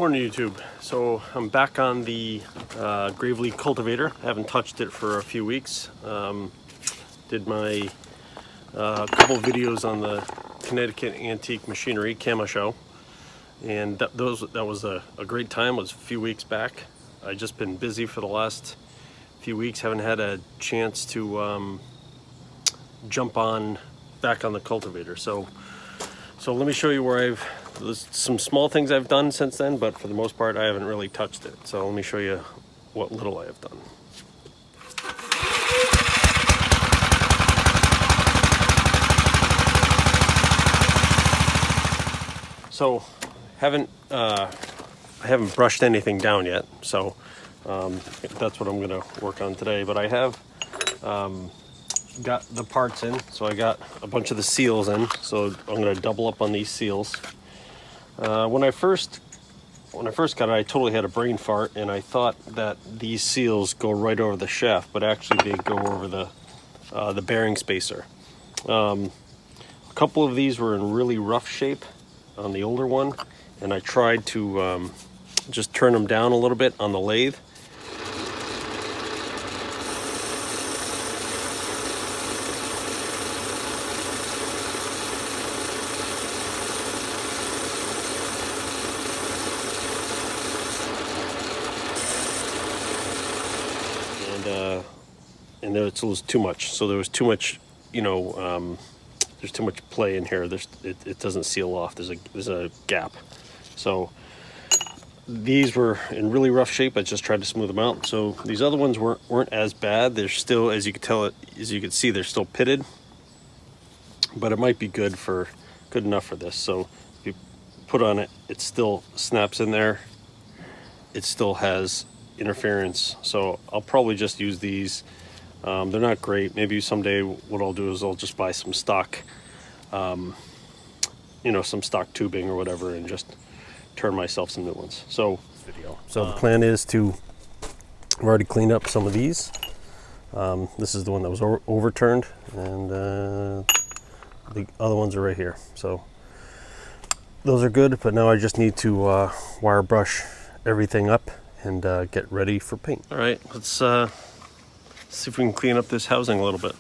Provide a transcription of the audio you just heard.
Morning YouTube. So I'm back on the Gravely cultivator. I haven't touched it for a few weeks. Did my couple videos on the Connecticut Antique Machinery Camo Show, and that was a great time. It was a few weeks back. I've just been busy for the last few weeks. Haven't had a chance to jump back on the cultivator. So let me show you where there's some small things I've done since then, but for the most part I haven't really touched it. So let me show you what little I have done. So I haven't brushed anything down yet, so that's what I'm gonna work on today. But I have got the parts in, so I got a bunch of the seals in, so I'm going to double up on these seals. When I first got it, I totally had a brain fart, and I thought that these seals go right over the shaft, but actually they go over the bearing spacer. A couple of these were in really rough shape on the older one, and I tried to just turn them down a little bit on the lathe. And it was too much. So there was too much, there's too much play in here. It doesn't seal off. There's a gap. So these were in really rough shape. I just tried to smooth them out. So these other ones weren't as bad. They're still, as you can see, they're still pitted. But it might be good enough for this. So if you put on it, it still snaps in there. It still has interference, so I'll probably just use these. They're not great. Maybe someday what I'll do is I'll just buy some stock, some stock tubing or whatever, and just turn myself some new ones. So the plan is to, I've already cleaned up some of these. This is the one that was overturned, and the other ones are right here. So those are good, but now I just need to wire brush everything up and get ready for paint. All right, let's see if we can clean up this housing a little bit.